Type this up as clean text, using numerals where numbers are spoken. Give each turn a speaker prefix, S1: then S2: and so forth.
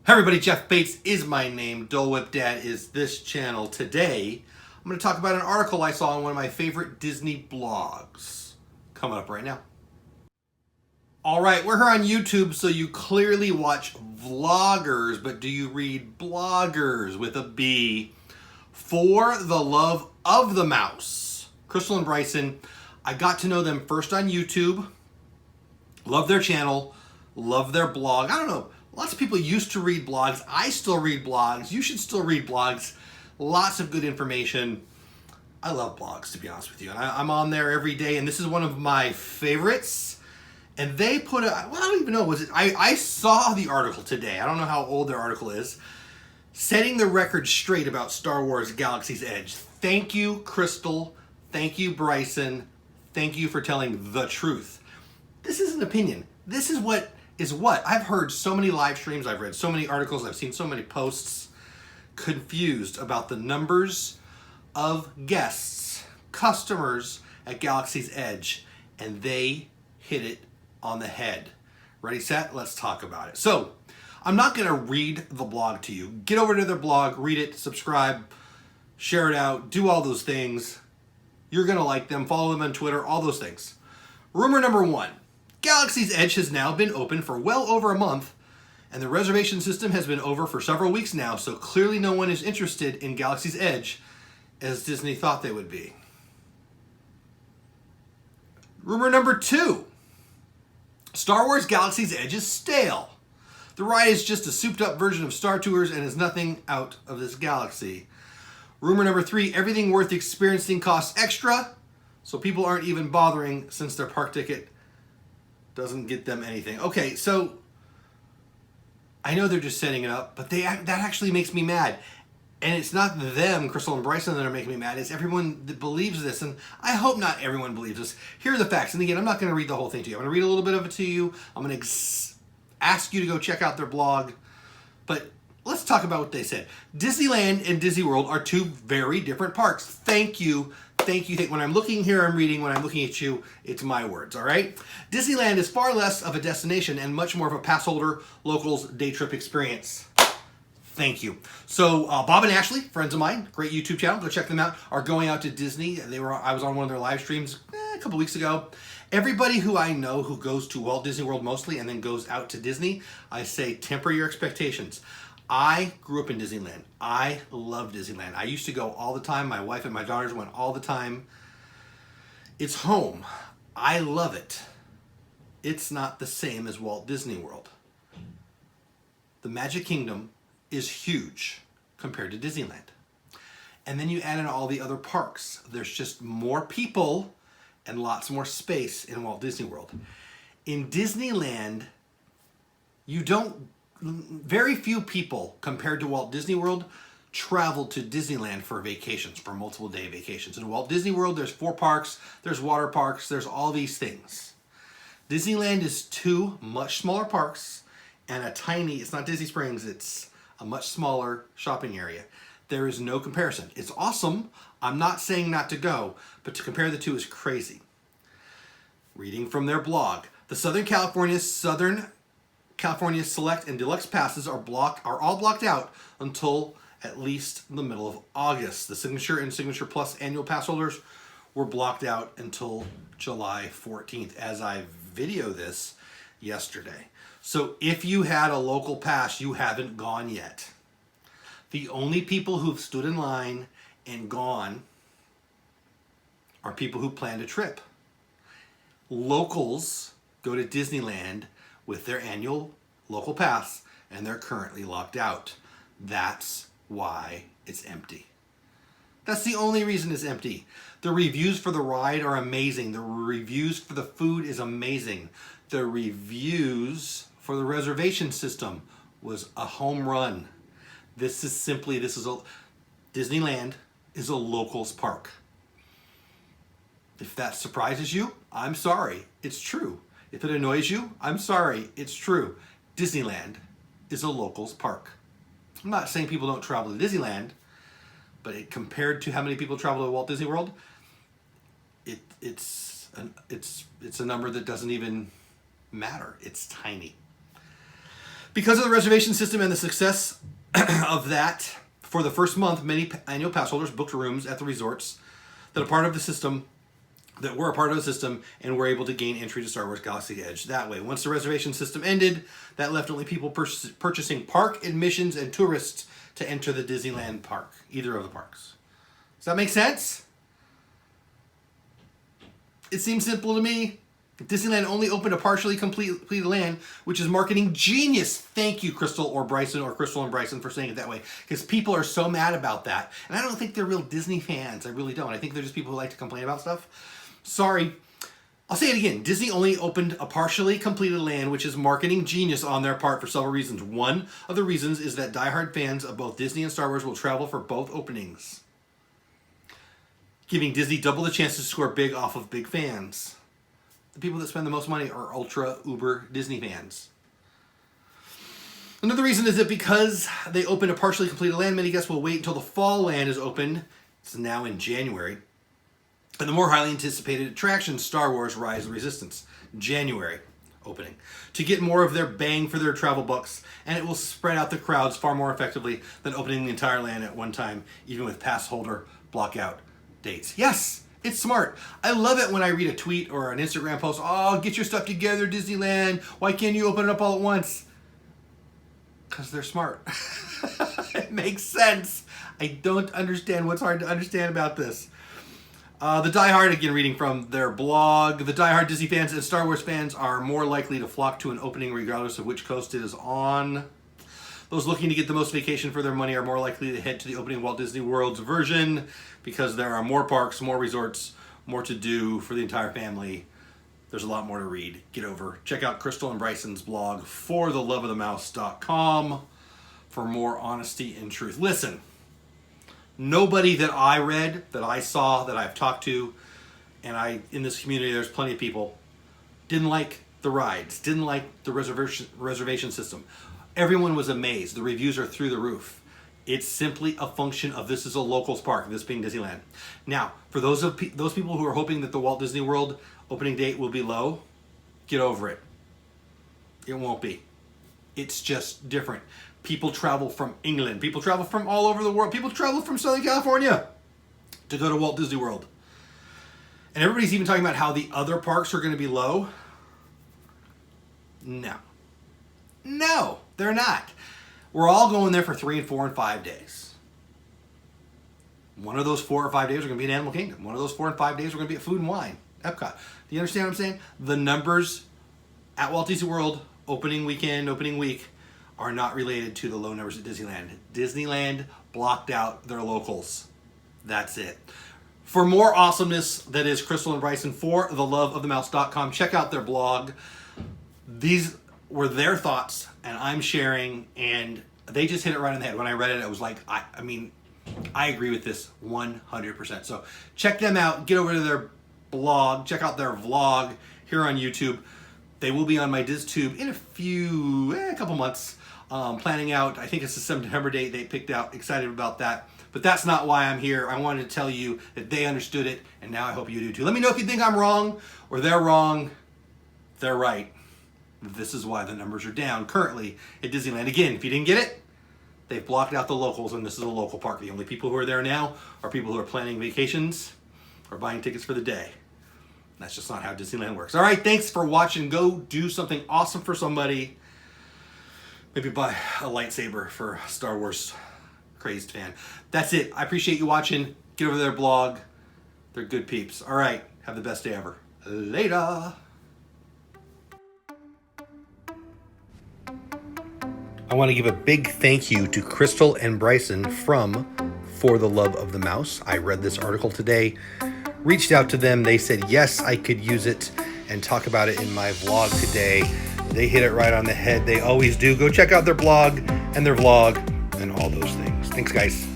S1: Hey everybody, Jeff Bates is my name. Dole Whip Dad is this channel. Today, I'm going to talk about an article I saw on one of my favorite Disney blogs. Coming up right now. Alright, we're here on YouTube, so you clearly watch vloggers, but do you read bloggers with a B? For the Love of the Mouse. Crystal and Bryson, I got to know them first on YouTube. Love their channel. Love their blog. I don't know. Lots of people used to read blogs. I still read blogs. You should still read blogs. Lots of good information. I love blogs, to be honest with you. And I'm on there every day, and this is one of my favorites. And they put I don't even know, was it? I saw the article today. I don't know how old their article is. Setting the record straight about Star Wars Galaxy's Edge. Thank you, Crystal. Thank you, Bryson. Thank you for telling the truth. This is an opinion. This is what I've heard so many live streams, I've read so many articles, I've seen so many posts confused about the numbers of guests, customers at Galaxy's Edge, and they hit it on the head. Ready, set? Let's talk about it. So, I'm not going to read the blog to you. Get over to their blog, read it, subscribe, share it out, do all those things. You're going to like them, follow them on Twitter, all those things. Rumor number one. Galaxy's Edge has now been open for well over a month, and the reservation system has been over for several weeks now, so clearly no one is interested in Galaxy's Edge as Disney thought they would be. Rumor number two. Star Wars Galaxy's Edge is stale. The ride is just a souped-up version of Star Tours and is nothing out of this galaxy. Rumor number three. Everything worth experiencing costs extra, so people aren't even bothering since their park ticket doesn't get them anything. Okay, so I know they're just setting it up, but that actually makes me mad. And it's not them, Crystal and Bryson, that are making me mad. It's everyone that believes this, and I hope not everyone believes this. Here are the facts. And again, I'm not going to read the whole thing to you. I'm going to read a little bit of it to you. I'm going to ask you to go check out their blog. But let's talk about what they said. Disneyland and Disney World are two very different parks. Thank you. Thank you. When I'm looking here, I'm reading. When I'm looking at you, it's my words, all right? Disneyland is far less of a destination and much more of a pass holder, locals, day trip experience. Thank you. So Bob and Ashley, friends of mine, great YouTube channel, go check them out, are going out to Disney. I was on one of their live streams a couple weeks ago. Everybody who I know who goes to Walt Disney World mostly and then goes out to Disney, I say temper your expectations. I grew up in Disneyland. I love Disneyland. I used to go all the time. My wife and my daughters went all the time. It's home. I love it. It's not the same as Walt Disney World. The Magic Kingdom is huge compared to Disneyland. And then you add in all the other parks. There's just more people and lots more space in Walt Disney World. In Disneyland, very few people compared to Walt Disney World travel to Disneyland for vacations, for multiple day vacations. In Walt Disney World, there's 4 parks, there's water parks, there's all these things. Disneyland is 2 much smaller parks and it's not Disney Springs, it's a much smaller shopping area. There is no comparison. It's awesome. I'm not saying not to go, but to compare the two is crazy. Reading from their blog, the Southern California Select and Deluxe passes are all blocked out until at least the middle of August. The Signature and Signature Plus annual pass holders were blocked out until July 14th, as I video this yesterday. So if you had a local pass, you haven't gone yet. The only people who've stood in line and gone are people who planned a trip. Locals go to Disneyland with their annual local pass, and they're currently locked out. That's why it's empty. That's the only reason it's empty. The reviews for the ride are amazing. The reviews for the food is amazing. The reviews for the reservation system was a home run. Disneyland is a locals park. If that surprises you, I'm sorry, it's true. If it annoys you, I'm sorry, it's true. Disneyland is a locals park. I'm not saying people don't travel to Disneyland, but compared to how many people travel to Walt Disney World, it's a number that doesn't even matter. It's tiny. Because of the reservation system and the success of that, for the first month, many annual pass holders booked rooms at the resorts that were a part of the system, and were able to gain entry to Star Wars Galaxy Edge that way. Once the reservation system ended, that left only people purchasing park admissions and tourists to enter the Disneyland park, either of the parks. Does that make sense? It seems simple to me. Disneyland only opened a partially completed land, which is marketing genius. Thank you, Crystal or Bryson, or Crystal and Bryson, for saying it that way. Because people are so mad about that. And I don't think they're real Disney fans. I really don't. I think they're just people who like to complain about stuff. Sorry. I'll say it again. Disney only opened a partially completed land, which is marketing genius on their part for several reasons. One of the reasons is that diehard fans of both Disney and Star Wars will travel for both openings, giving Disney double the chance to score big off of big fans. The people that spend the most money are ultra uber Disney fans. Another reason is that because they opened a partially completed land, many guests will wait until the fall land is open. It's now in January. And the more highly anticipated attraction, Star Wars Rise of the Resistance, January opening, to get more of their bang for their travel bucks, and it will spread out the crowds far more effectively than opening the entire land at one time, even with pass holder blockout dates. Yes, it's smart. I love it when I read a tweet or an Instagram post, oh, get your stuff together, Disneyland. Why can't you open it up all at once? Because they're smart. It makes sense. I don't understand what's hard to understand about this. The diehard, again, reading from their blog, the diehard Disney fans and Star Wars fans are more likely to flock to an opening regardless of which coast it is on. Those looking to get the most vacation for their money are more likely to head to the opening Walt Disney World's version because there are more parks, more resorts, more to do for the entire family. There's a lot more to read. Get over. Check out Crystal and Bryson's blog, fortheloveofthemouse.com, for more honesty and truth. Listen. Nobody that I read, that I saw, that I've talked to, and in this community there's plenty of people, didn't like the rides, didn't like the reservation system. Everyone was amazed. The reviews are through the roof. It's simply a function of this is a locals park, this being Disneyland. Now, for those people who are hoping that the Walt Disney World opening date will be low, get over it. It won't be. It's just different. People travel from England. People travel from all over the world. People travel from Southern California to go to Walt Disney World. And everybody's even talking about how the other parks are going to be low. No, they're not. We're all going there for 3 and 4 and 5 days. One of those 4 or 5 days are going to be in Animal Kingdom. One of those 4 and 5 days are going to be at Food and Wine, Epcot. Do you understand what I'm saying? The numbers at Walt Disney World, opening weekend, opening week, are not related to the low numbers at Disneyland. Disneyland blocked out their locals. That's it. For more awesomeness, that is Crystal and Bryson, for theloveofthemouse.com. Check out their blog. These were their thoughts, and I'm sharing, and they just hit it right on the head. When I read it, I was like, I agree with this 100%. So check them out. Get over to their blog. Check out their vlog here on YouTube. They will be on my DizTube in a couple months. Planning out, I think it's the September date they picked out. Excited about that. But that's not why I'm here. I wanted to tell you that they understood it, and now I hope you do too. Let me know if you think I'm wrong or they're wrong. They're right. This is why the numbers are down currently at Disneyland. Again, if you didn't get it, they've blocked out the locals, and this is a local park. The only people who are there now are people who are planning vacations or buying tickets for the day. That's just not how Disneyland works. All right, thanks for watching. Go do something awesome for somebody. Maybe buy a lightsaber for a Star Wars crazed fan. That's it. I appreciate you watching. Get over to their blog. They're good peeps. All right, have the best day ever. Later. I want to give a big thank you to Crystal and Bryson from For the Love of the Mouse. I read this article today, reached out to them. They said, yes, I could use it and talk about it in my vlog today. They hit it right on the head. They always do. Go check out their blog and their vlog and all those things. Thanks, guys.